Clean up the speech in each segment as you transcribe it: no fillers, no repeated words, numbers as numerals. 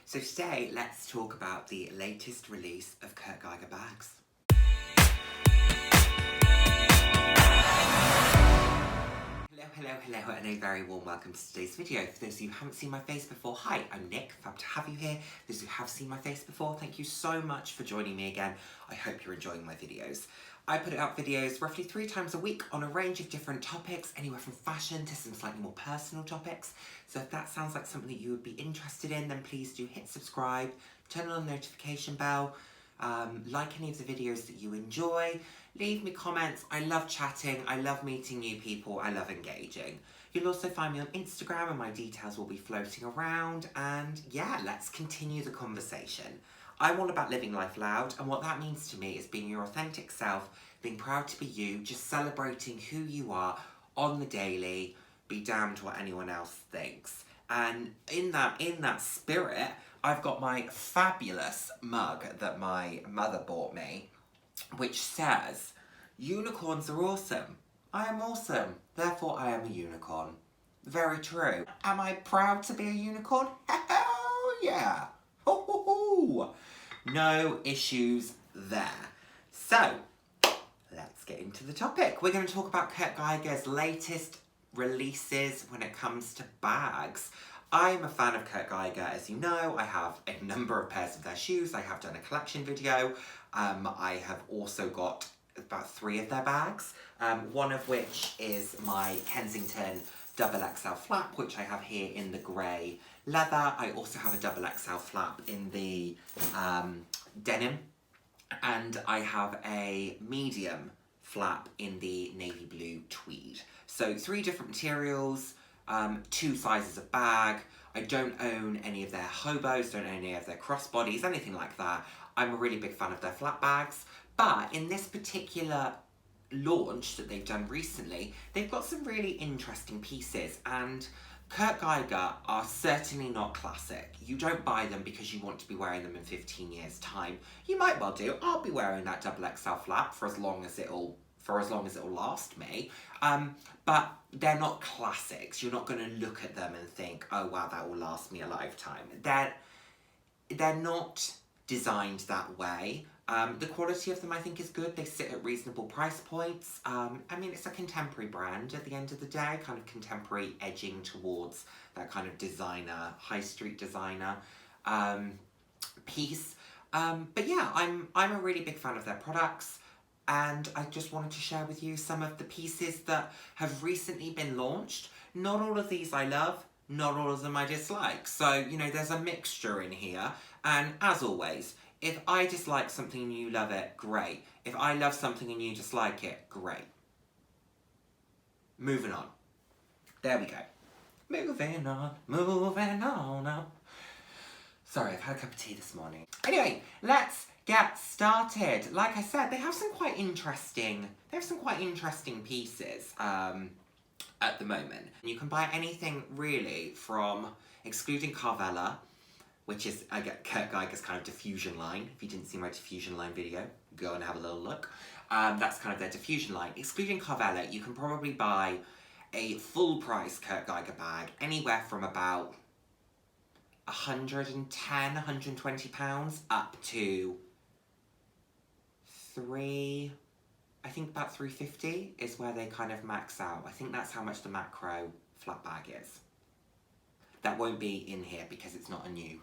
So today, let's talk about the latest release of Kurt Geiger bags. Hello, and a very warm welcome to today's video. For those of you who haven't seen my face before, hi, I'm Nick, fab to have you here. Those who have seen my face before, thank you so much for joining me again. I hope you're enjoying my videos. I put out videos roughly 3 times a week on a range of different topics, anywhere from fashion to some slightly more personal topics. So if that sounds like something that you would be interested in, then please do hit subscribe, turn on the notification bell, like any of the videos that you enjoy, leave me comments. I love chatting, I love meeting new people, I love engaging. You'll also find me on Instagram and my details will be floating around, and yeah, let's continue the conversation. I'm all about living life loud, and what that means to me is being your authentic self, being proud to be you, just celebrating who you are on the daily, be damned what anyone else thinks. And in that spirit, I've got my fabulous mug that my mother bought me, which says, "Unicorns are awesome. I am awesome. Therefore, I am a unicorn." Very true. Am I proud to be a unicorn? Hell yeah. Ho, ho, ho. No issues there. So, let's get into the topic. We're going to talk about Kurt Geiger's latest releases when it comes to bags. I'm a fan of Kurt Geiger, as you know. I have a number of pairs of their shoes. I have done a collection video. I have also got about 3 of their bags, one of which is my Kensington XXL flap, which I have here in the grey leather. I also have a XXL flap in the denim, and I have a medium flap in the navy blue tweed. So 3 different materials, 2 sizes of bag. I don't own any of their Hobos, don't own any of their Crossbodies, anything like that. I'm a really big fan of their flat bags, but in this particular launch that they've done recently, they've got some really interesting pieces, and Kurt Geiger are certainly not classic. You don't buy them because you want to be wearing them in 15 years' time. You might well do. I'll be wearing that XXL flap for as long as it'll last me, but they're not classics. You're not going to look at them and think, oh wow, that will last me a lifetime. They're not designed that way. The quality of them, I think, is good. They sit at reasonable price points. I mean, it's a contemporary brand at the end of the day, kind of contemporary edging towards that kind of designer, high street designer piece. But yeah, I'm a really big fan of their products, and I just wanted to share with you some of the pieces that have recently been launched. Not all of these I love, not all of them I dislike. So, you know, there's a mixture in here, and as always, if I dislike something and you love it, great. If I love something and you dislike it, great. Moving on. There we go. Moving on now. Sorry, I've had a cup of tea this morning. Anyway, let's get started. Like I said, they have some quite interesting pieces at the moment. You can buy anything really from, excluding Carvela, which is Kurt Geiger's kind of diffusion line. If you didn't see my diffusion line video, go and have a little look. That's kind of their diffusion line. Excluding Carvela, you can probably buy a full price Kurt Geiger bag anywhere from about £110, £120 up to I think about £350 is where they kind of max out. I think that's how much the macro flat bag is. That won't be in here because it's not a new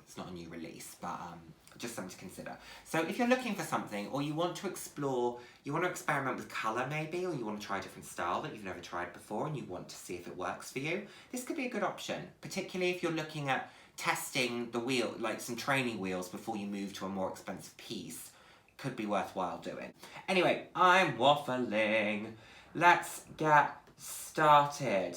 release, but just something to consider. So if you're looking for something, or you want to explore, you want to experiment with colour maybe, or you want to try a different style that you've never tried before and you want to see if it works for you, this could be a good option, particularly if you're looking at testing the wheel, like some training wheels before you move to a more expensive piece. Could be worthwhile doing. Anyway, I'm waffling. Let's get started.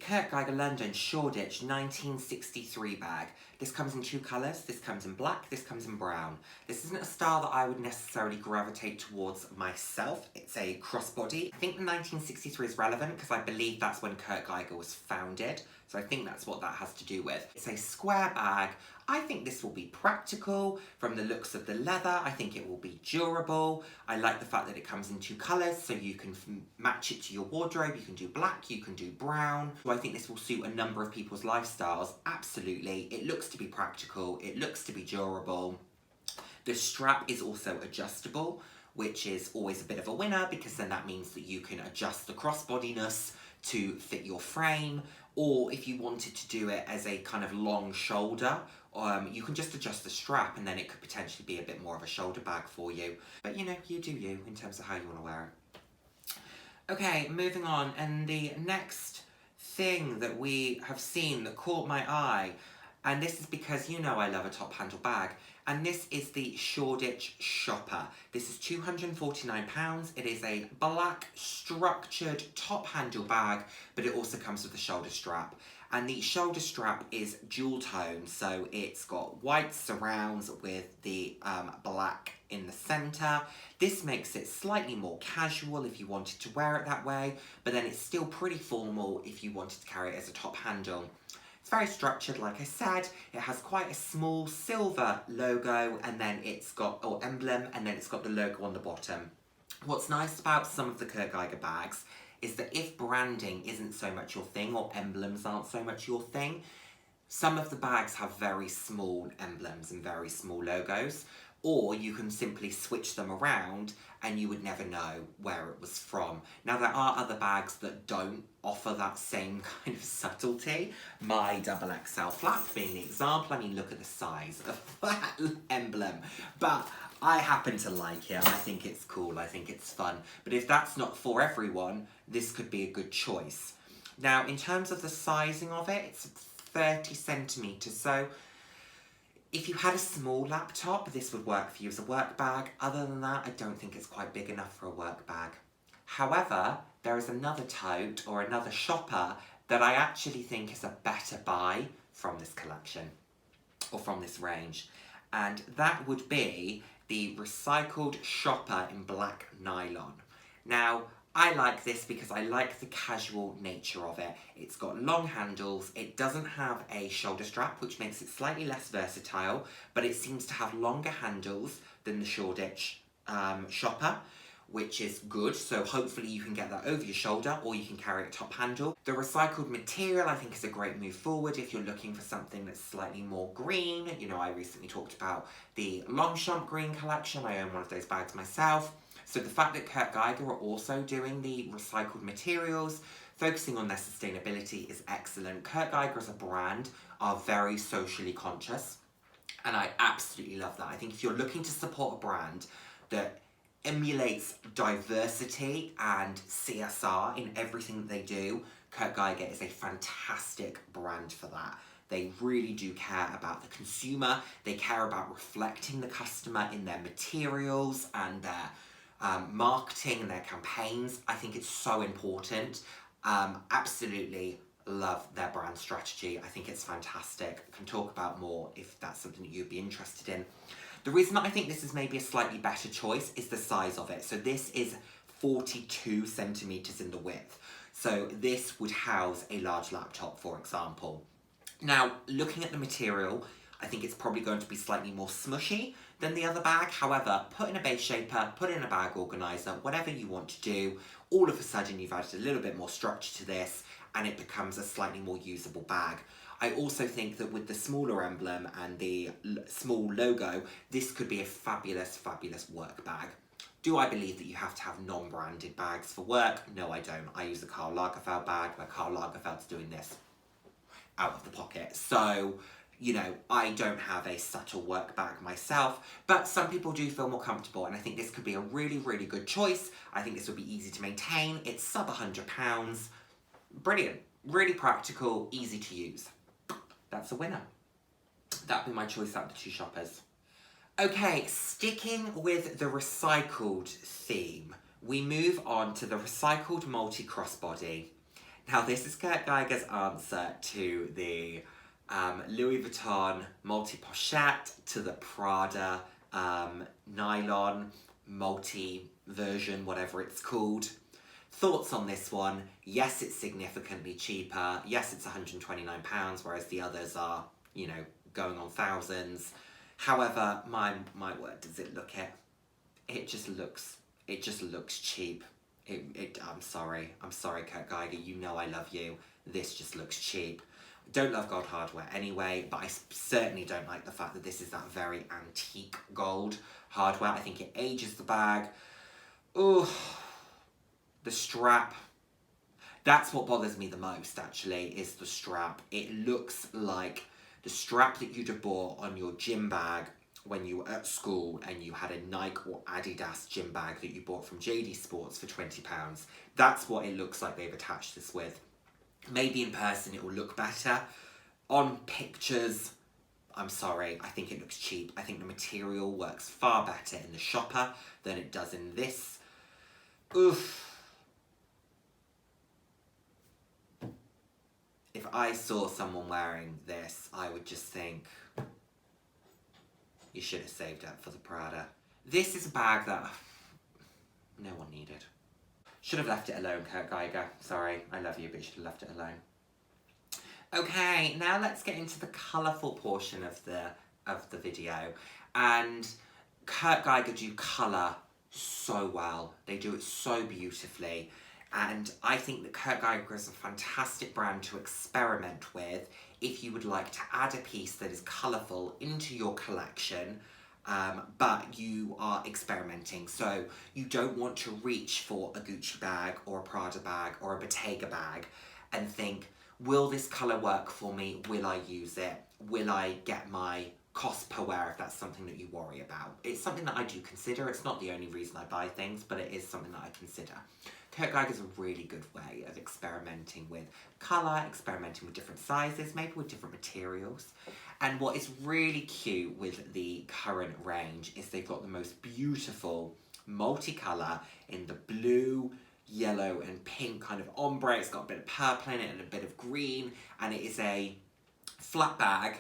Kurt Geiger London Shoreditch 1963 bag. This comes in 2 colours. This comes in black, this comes in brown. This isn't a style that I would necessarily gravitate towards myself. It's a crossbody. I think the 1963 is relevant because I believe that's when Kurt Geiger was founded. So I think that's what that has to do with. It's a square bag. I think this will be practical from the looks of the leather. I think it will be durable. I like the fact that it comes in 2 colours, so you can match it to your wardrobe. You can do black, you can do brown. So I think this will suit a number of people's lifestyles. Absolutely. It looks to be practical. It looks to be durable. The strap is also adjustable, which is always a bit of a winner, because then that means that you can adjust the crossbodiness to fit your frame, or if you wanted to do it as a kind of long shoulder, you can just adjust the strap and then it could potentially be a bit more of a shoulder bag for you. But you know, you do you in terms of how you want to wear it. Okay, moving on, and the next thing that we have seen that caught my eye, and this is because you know I love a top handle bag, and this is the Shoreditch Shopper. This is £249. It is a black structured top handle bag, but it also comes with a shoulder strap. And the shoulder strap is dual tone, so it's got white surrounds with the black in the centre. This makes it slightly more casual if you wanted to wear it that way, but then it's still pretty formal if you wanted to carry it as a top handle. It's very structured, like I said. It has quite a small silver logo, and then it's got, or emblem, and then it's got the logo on the bottom. What's nice about some of the Kurt Geiger bags is that if branding isn't so much your thing, or emblems aren't so much your thing, some of the bags have very small emblems and very small logos, or you can simply switch them around and you would never know where it was from. Now, there are other bags that don't offer that same kind of subtlety. My XXL flap being the example. I mean, look at the size of that emblem. But I happen to like it. I think it's cool. I think it's fun. But if that's not for everyone, this could be a good choice. Now, in terms of the sizing of it, it's 30 centimetres. So if you had a small laptop, this would work for you as a work bag. Other than that, I don't think it's quite big enough for a work bag. However, there is another tote or another shopper that I actually think is a better buy from this collection, or from this range. And that would be the recycled shopper in black nylon. Now, I like this because I like the casual nature of it. It's got long handles, it doesn't have a shoulder strap, which makes it slightly less versatile, but it seems to have longer handles than the Shoreditch Shopper, which is good, so hopefully you can get that over your shoulder, or you can carry it top handle. The recycled material I think is a great move forward if you're looking for something that's slightly more green. You know, I recently talked about the Longchamp green collection. I own one of those bags myself. So the fact that Kurt Geiger are also doing the recycled materials, focusing on their sustainability, is excellent. Kurt Geiger as a brand are very socially conscious, and I absolutely love that. I think if you're looking to support a brand that emulates diversity and CSR in everything that they do, Kurt Geiger is a fantastic brand for that. They really do care about the consumer. They care about reflecting the customer in their materials and their marketing and their campaigns. I think it's so important. Absolutely love their brand strategy. I think it's fantastic. I can talk about more if that's something that you'd be interested in. The reason that I think this is maybe a slightly better choice is the size of it. So this is 42 centimetres in the width. So this would house a large laptop, for example. Now, looking at the material, I think it's probably going to be slightly more smushy than the other bag. However, put in a base shaper, put in a bag organiser, whatever you want to do, all of a sudden you've added a little bit more structure to this and it becomes a slightly more usable bag. I also think that with the smaller emblem and the small logo, this could be a fabulous, fabulous work bag. Do I believe that you have to have non-branded bags for work? No, I don't. I use the Karl Lagerfeld bag, where Karl Lagerfeld's doing this out of the pocket. So, you know, I don't have a subtle work bag myself, but some people do feel more comfortable, and I think this could be a really, really good choice. I think this would be easy to maintain. It's sub £100. Brilliant. Really practical, easy to use. That's a winner. That'd be my choice out of the two shoppers. Okay, sticking with the recycled theme, we move on to the recycled multi-crossbody. Now, this is Kurt Geiger's answer to the Louis Vuitton multi-pochette, to the Prada nylon multi-version, whatever it's called. Thoughts on this one? Yes, it's significantly cheaper. Yes, it's £129, whereas the others are, you know, going on thousands. However, my word, does it look it? It just looks cheap. I'm sorry, Kurt Geiger, you know I love you. This just looks cheap. Don't love gold hardware anyway, but I certainly don't like the fact that this is that very antique gold hardware. I think it ages the bag. Ooh, the strap. That's what bothers me the most, actually, is the strap. It looks like the strap that you'd have bought on your gym bag when you were at school and you had a Nike or Adidas gym bag that you bought from JD Sports for £20. That's what it looks like they've attached this with. Maybe in person it will look better. On pictures, I'm sorry, I think it looks cheap. I think the material works far better in the shopper than it does in this. Oof. If I saw someone wearing this, I would just think, you should have saved up for the Prada. This is a bag that no one needed. Should have left it alone, Kurt Geiger. Sorry, I love you, but you should have left it alone. Okay, now let's get into the colourful portion of the video. And Kurt Geiger do colour so well. They do it so beautifully. And I think that Kurt Geiger is a fantastic brand to experiment with if you would like to add a piece that is colourful into your collection, but you are experimenting. So you don't want to reach for a Gucci bag or a Prada bag or a Bottega bag and think, will this colour work for me? Will I use it? Will I get my cost per wear if that's something that you worry about? It's something that I do consider. It's not the only reason I buy things, but it is something that I consider. Kurt Geiger is a really good way of experimenting with colour, experimenting with different sizes, maybe with different materials. And what is really cute with the current range is they've got the most beautiful multicolour in the blue, yellow and pink kind of ombre. It's got a bit of purple in it and a bit of green, and it is a flat bag,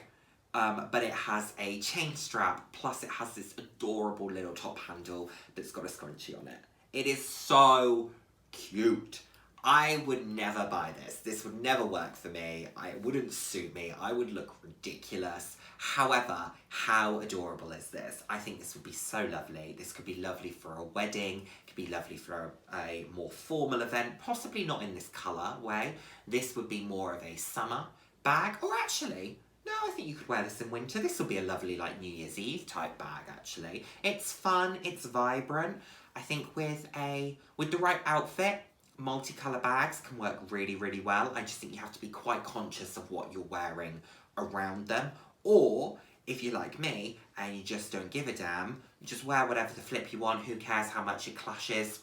but it has a chain strap, plus it has this adorable little top handle that's got a scrunchie on it. It is so cute. I would never buy this. This would never work for me. It wouldn't suit me. I would look ridiculous. However, how adorable is this? I think this would be so lovely. This could be lovely for a wedding. It could be lovely for a more formal event. Possibly not in this colour way. This would be more of a summer bag. Or actually, no, I think you could wear this in winter. This would be a lovely like New Year's Eve type bag, actually. It's fun. It's vibrant. I think with the right outfit, multicolour bags can work really, really well. I just think you have to be quite conscious of what you're wearing around them. Or, if you're like me, and you just don't give a damn, just wear whatever the flip you want, who cares how much it clashes.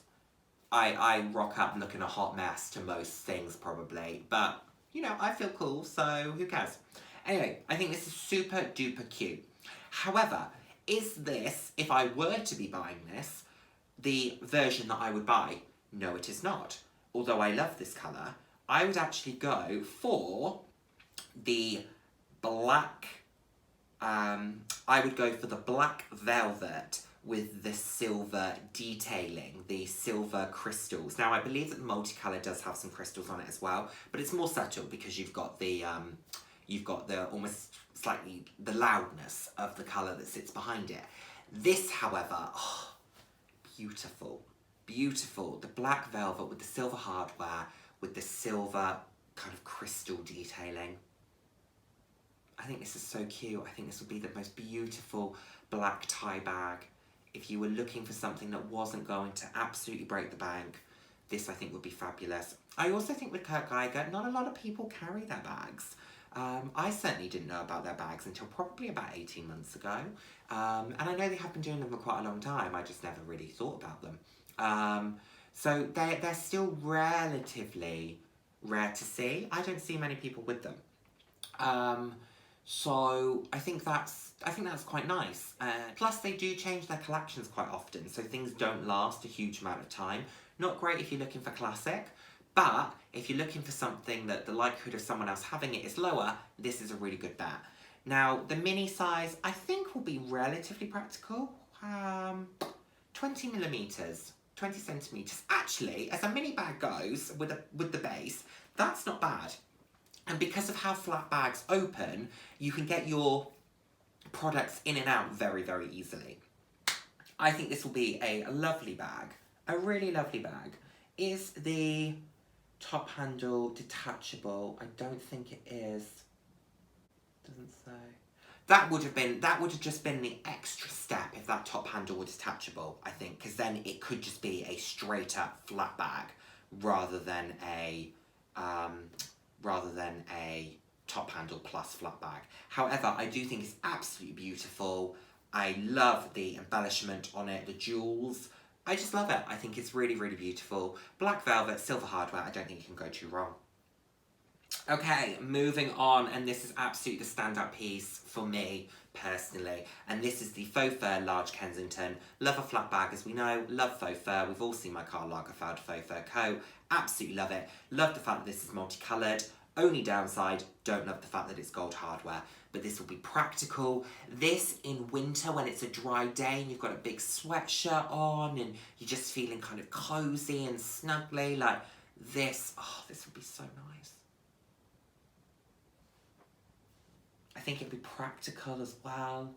I rock up looking a hot mess to most things, probably. But, you know, I feel cool, so who cares? Anyway, I think this is super duper cute. However, is this, if I were to be buying this, the version that I would buy? No, it is not. Although I love this colour, I would actually go for the black, I would go for the black velvet with the silver detailing, the silver crystals. Now, I believe that the multicolour does have some crystals on it as well, but it's more subtle because you've got the almost slightly the loudness of the colour that sits behind it. This, however, oh, beautiful. Beautiful. The black velvet with the silver hardware, with the silver kind of crystal detailing. I think this is so cute. I think this would be the most beautiful black tie bag. If you were looking for something that wasn't going to absolutely break the bank, this I think would be fabulous. I also think with Kurt Geiger, not a lot of people carry their bags. I certainly didn't know about their bags until probably about 18 months ago. And I know they have been doing them for quite a long time. I just never really thought about them. So they're still relatively rare to see. I don't see many people with them. So I think that's quite nice. Plus they do change their collections quite often, so things don't last a huge amount of time. Not great if you're looking for classic, but if you're looking for something that the likelihood of someone else having it is lower, this is a really good bet. Now, the mini size, I think will be relatively practical. 20 millimeters, 20 centimeters. Actually, as a mini bag goes with the base, that's not bad. And because of how flat bags open, you can get your products in and out very, very easily. I think this will be a lovely bag, a really lovely bag. Is the top handle detachable? I don't think it is. Doesn't say. That would have just been the extra step if that top handle were detachable, I think, because then it could just be a straight up flat bag rather than a top handle plus flat bag. However, I do think it's absolutely beautiful. I love the embellishment on it, the jewels. I just love it. I think it's really, really beautiful. Black velvet, silver hardware. I don't think you can go too wrong. Okay, moving on, and this is absolutely the standout piece for me personally, and this is the Faux Fur Large Kensington. Love a flat bag, as we know. Love Faux Fur. We've all seen my Karl Lagerfeld Faux Fur coat. Absolutely love it. Love the fact that this is multicoloured. Only downside, don't love the fact that it's gold hardware, but this will be practical. This in winter when it's a dry day and you've got a big sweatshirt on and you're just feeling kind of cozy and snuggly, like this, oh, this would be so nice. I think it'd be practical as well.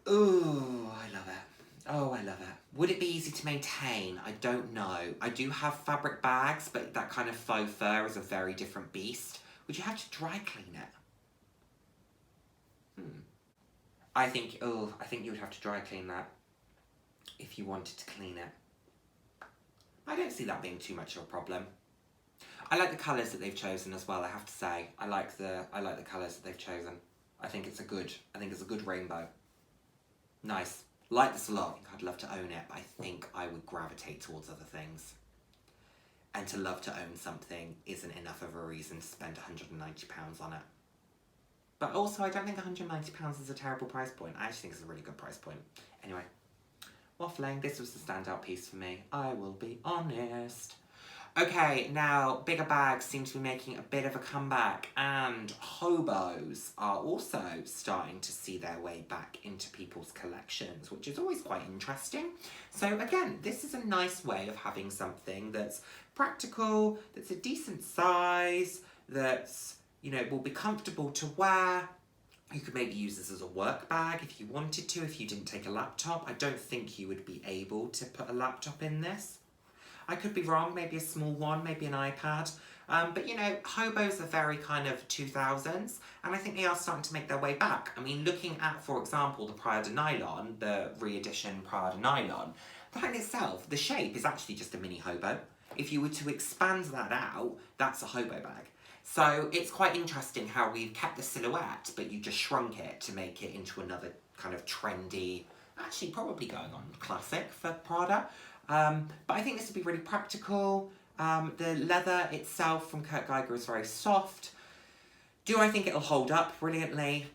Ooh, I love it. Oh, I love it. Would it be easy to maintain? I don't know. I do have fabric bags, but that kind of faux fur is a very different beast. Would you have to dry clean it? I think you would have to dry clean that if you wanted to clean it. I don't see that being too much of a problem. I like the colours that they've chosen as well, I have to say. I like the colours that they've chosen. I think it's a good rainbow. Nice. Like this a lot. I think I'd love to own it, but I think I would gravitate towards other things. And to love to own something isn't enough of a reason to spend £190 on it. But also, I don't think £190 is a terrible price point. I actually think it's a really good price point. Anyway, waffling. This was the standout piece for me. I will be honest. Okay, now bigger bags seem to be making a bit of a comeback, and hobos are also starting to see their way back into people's collections, which is always quite interesting. So again, this is a nice way of having something that's practical, that's a decent size, that's, you know, will be comfortable to wear. You could maybe use this as a work bag if you wanted to, if you didn't take a laptop. I don't think you would be able to put a laptop in this. I could be wrong, maybe a small one, maybe an iPad. But you know, hobos are very kind of 2000s, and I think they are starting to make their way back. I mean, looking at, for example, the Prada nylon, the re-edition Prada nylon, that in itself, the shape is actually just a mini hobo. If you were to expand that out, that's a hobo bag. So it's quite interesting how we've kept the silhouette, but you just shrunk it to make it into another kind of trendy, actually probably going on classic for Prada. But I think this would be really practical. The leather itself from Kurt Geiger is very soft. Do I think it'll hold up brilliantly?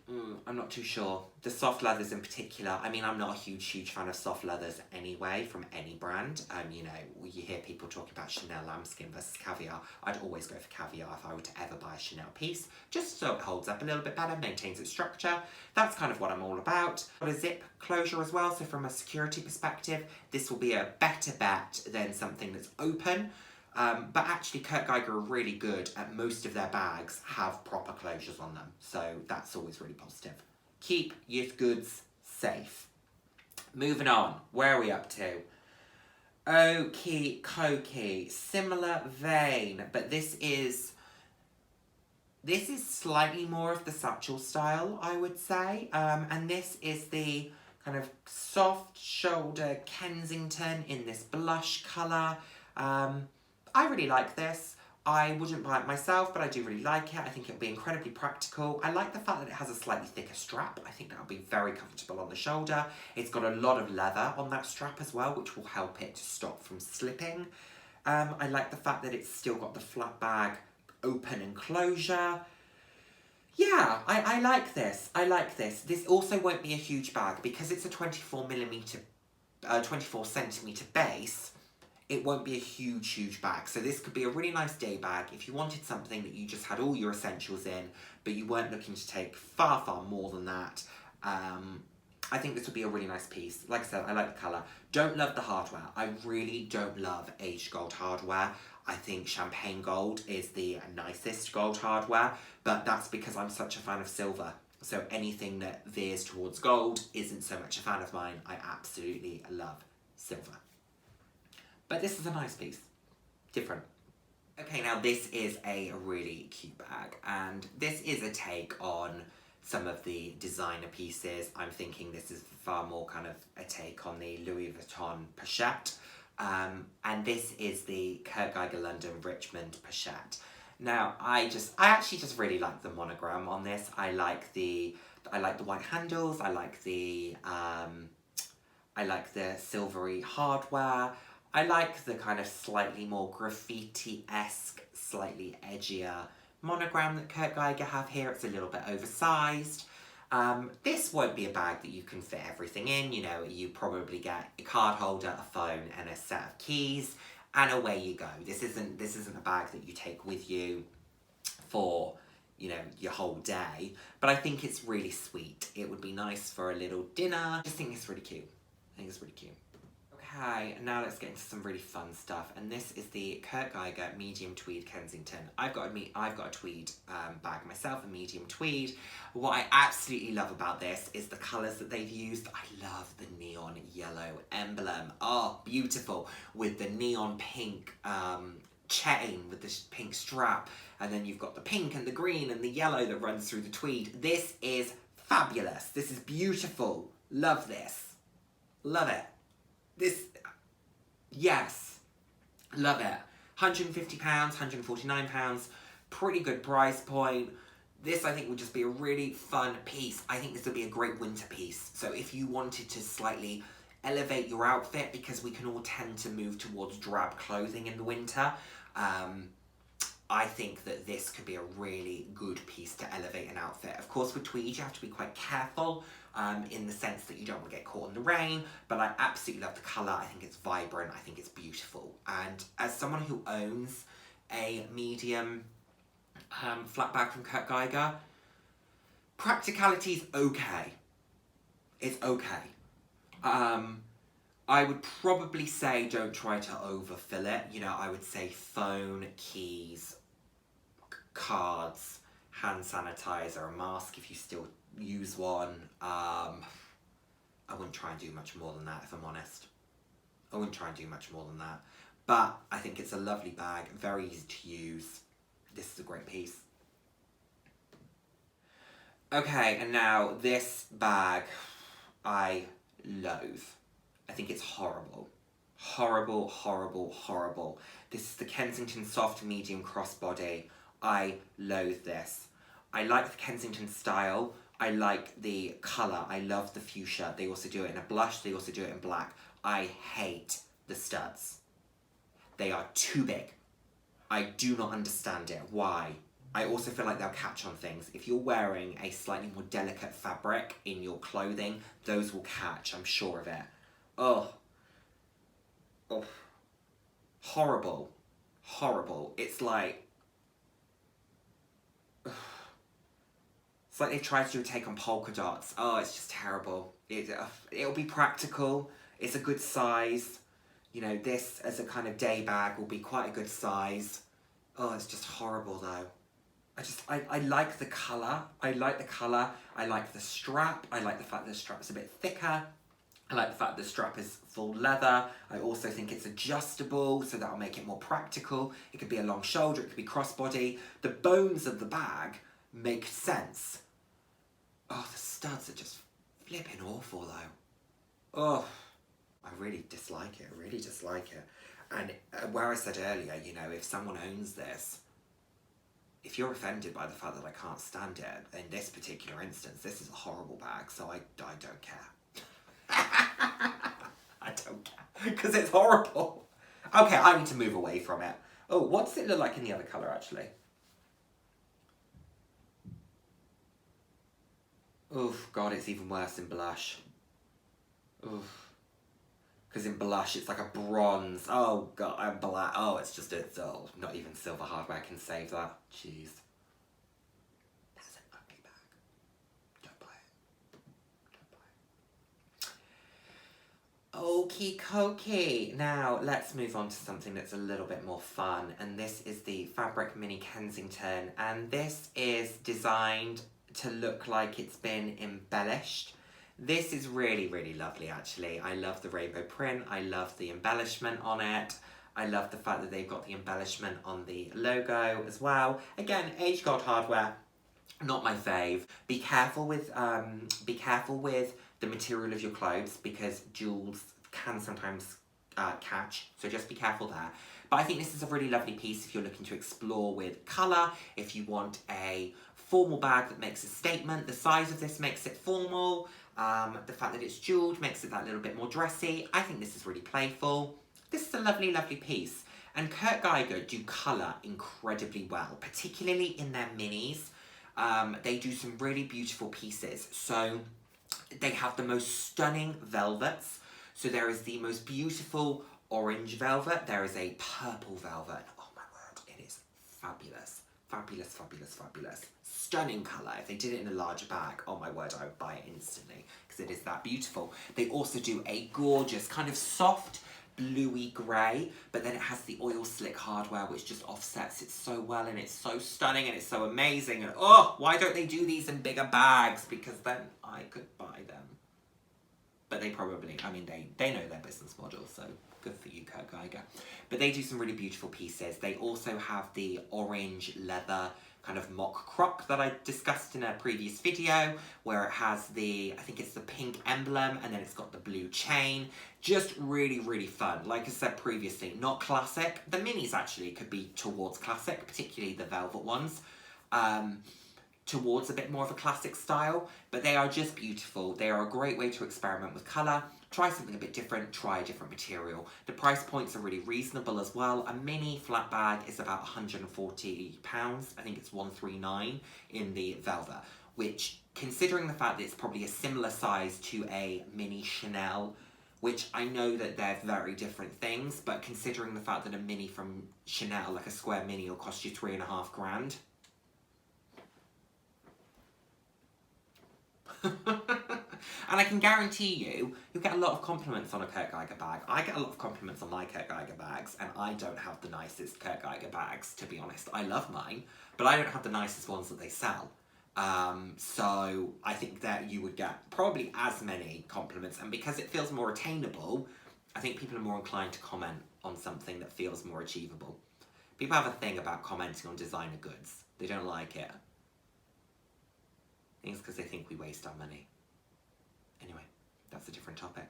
I'm not too sure. The soft leathers in particular, I mean, I'm not a huge fan of soft leathers anyway, from any brand. You know, you hear people talking about Chanel lambskin versus caviar. I'd always go for caviar if I were to ever buy a Chanel piece, just so it holds up a little bit better, maintains its structure. That's kind of what I'm all about. Got a zip closure as well, so from a security perspective, this will be a better bet than something that's open. But actually, Kurt Geiger are really good at most of their bags have proper closures on them. So that's always really positive. Keep your goods safe. Moving on. Where are we up to? Okie dokie. Similar vein, but this is slightly more of the satchel style, I would say. And this is the kind of soft shoulder Kensington in this blush colour. I really like this. I wouldn't buy it myself, but I do really like it. I think it'll be incredibly practical. I like the fact that it has a slightly thicker strap. I think that'll be very comfortable on the shoulder. It's got a lot of leather on that strap as well, which will help it to stop from slipping. I like the fact that it's still got the flat bag open and closure. Yeah, I like this. I like this. This also won't be a huge bag because it's a 24 centimetre base. It won't be a huge bag. So this could be a really nice day bag if you wanted something that you just had all your essentials in, but you weren't looking to take far more than that. I think this would be a really nice piece. Like I said, I like the colour. Don't love the hardware. I really don't love aged gold hardware. I think champagne gold is the nicest gold hardware, but that's because I'm such a fan of silver. So anything that veers towards gold isn't so much a fan of mine. I absolutely love silver. But this is a nice piece. Different. Okay, now this is a really cute bag, and this is a take on some of the designer pieces. I'm thinking this is far more kind of a take on the Louis Vuitton pochette. And this is the Kurt Geiger London Richmond pochette. Now, I actually just really like the monogram on this. I like the white handles. I like the silvery hardware. I like the kind of slightly more graffiti-esque, slightly edgier monogram that Kurt Geiger have here. It's a little bit oversized. This won't be a bag that you can fit everything in. You know, you probably get a card holder, a phone, and a set of keys, and away you go. This isn't a bag that you take with you for, you know, your whole day. But I think it's really sweet. It would be nice for a little dinner. I just think it's really cute. I think it's really cute. Okay, and now let's get into some really fun stuff. And this is the Kurt Geiger medium tweed Kensington. I've got a tweed bag myself, a medium tweed. What I absolutely love about this is the colours that they've used. I love the neon yellow emblem. Oh, beautiful. With the neon pink chain with the pink strap. And then you've got the pink and the green and the yellow that runs through the tweed. This is fabulous. This is beautiful. Love this. Love it. Yes, love it. £150, £149, pretty good price point. This I think would just be a really fun piece. I think this would be a great winter piece. So if you wanted to slightly elevate your outfit, because we can all tend to move towards drab clothing in the winter, I think that this could be a really good piece to elevate an outfit. Of course, with tweed, you have to be quite careful in the sense that you don't want to get caught in the rain, but I absolutely love the colour. I think it's vibrant. I think it's beautiful. And as someone who owns a medium flat bag from Kurt Geiger, practicality's okay. It's okay. I would probably say don't try to overfill it. You know, I would say phone, keys, cards, hand sanitizer, a mask if you still use one. I wouldn't try and do much more than that, if I'm honest. I wouldn't try and do much more than that. But I think it's a lovely bag, very easy to use. This is a great piece. Okay, and now this bag I loathe. I think it's horrible. Horrible, horrible, horrible. This is the Kensington Soft Medium Crossbody. I loathe this. I like the Kensington style. I like the colour. I love the fuchsia. They also do it in a blush. They also do it in black. I hate the studs. They are too big. I do not understand it. Why? I also feel like they'll catch on things. If you're wearing a slightly more delicate fabric in your clothing, those will catch, I'm sure of it. Oh. Oh. Horrible. Horrible. It's like they tried to do a take on polka dots. Oh, it's just terrible. It'll be practical. It's a good size. You know, this as a kind of day bag will be quite a good size. Oh, it's just horrible though. I like the colour. I like the colour. I like the strap. I like the fact that the strap is a bit thicker. I like the fact that the strap is full leather. I also think it's adjustable, so that'll make it more practical. It could be a long shoulder, it could be crossbody. The bones of the bag make sense. Oh, the studs are just flipping awful though. Oh, I really dislike it. I really dislike it. And where I said earlier, you know, if someone owns this, if you're offended by the fact that I can't stand it, in this particular instance, this is a horrible bag, so I don't care. I don't care, because it's horrible. Okay, I need to move away from it. Oh, what does it look like in the other colour, actually? Oof, God, it's even worse in blush. Oof. Because in blush, it's like a bronze. Oh, God, and black. Oh, it's not even silver hardware can save that. Jeez. That's an ugly bag. Don't buy it. Don't buy it. Okie dokie. Now, let's move on to something that's a little bit more fun. And this is the Fabric Mini Kensington. And this is to look like it's been embellished. This is really, really lovely actually. I love the rainbow print, I love the embellishment on it. I love the fact that they've got the embellishment on the logo as well. Again, age gold hardware, not my fave. Be careful with the material of your clothes because jewels can sometimes catch, so just be careful there. But I think this is a really lovely piece if you're looking to explore with colour, if you want a formal bag that makes a statement. The size of this makes it formal. The fact that it's jewelled makes it that little bit more dressy. I think this is really playful. This is a lovely, lovely piece. And Kurt Geiger do colour incredibly well, particularly in their minis. They do some really beautiful pieces. So they have the most stunning velvets. So there is the most beautiful orange velvet. There is a purple velvet. Oh my word, it is fabulous. Fabulous, fabulous, fabulous. Stunning colour. If they did it in a larger bag, oh my word, I would buy it instantly because it is that beautiful. They also do a gorgeous kind of soft bluey grey, but then it has the oil slick hardware which just offsets it so well, and it's so stunning and it's so amazing. And oh, why don't they do these in bigger bags? Because then I could buy them. But they probably, I mean, they know their business model, so good for you, Kurt Geiger. But they do some really beautiful pieces. They also have the orange leather kind of mock croc that I discussed in a previous video, where it has the, I think it's the pink emblem, and then it's got the blue chain. Just really, really fun. Like I said previously, not classic. The minis actually could be towards classic, particularly the velvet ones. Towards a bit more of a classic style, but they are just beautiful. They are a great way to experiment with colour, try something a bit different, try a different material. The price points are really reasonable as well. A mini flat bag is about £140. I think it's £139 in the velvet, which, considering the fact that it's probably a similar size to a mini Chanel, which I know that they're very different things, but considering the fact that a mini from Chanel, like a square mini, will cost you £3,500. And I can guarantee you'll get a lot of compliments on a Kurt Geiger bag. I get a lot of compliments on my Kurt Geiger bags, and I don't have the nicest Kurt Geiger bags, to be honest. I love mine, but I don't have the nicest ones that they sell. So I think that you would get probably as many compliments, and because it feels more attainable, I think people are more inclined to comment on something that feels more achievable. People have a thing about commenting on designer goods. They don't like it. I think it's because they think we waste our money. Anyway, that's a different topic.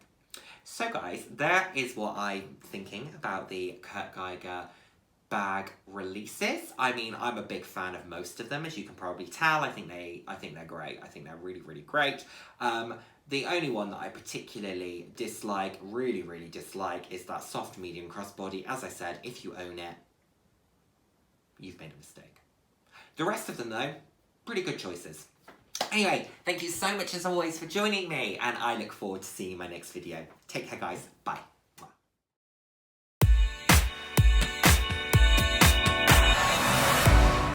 So guys, that is what I'm thinking about the Kurt Geiger bag releases. I mean, I'm a big fan of most of them, as you can probably tell. I think they're great. I think they're really, really great. The only one that I particularly dislike, really, really dislike, is that soft medium crossbody. As I said, if you own it, you've made a mistake. The rest of them though, pretty good choices. Anyway, thank you so much as always for joining me, and I look forward to seeing you in my next video. Take care guys, bye.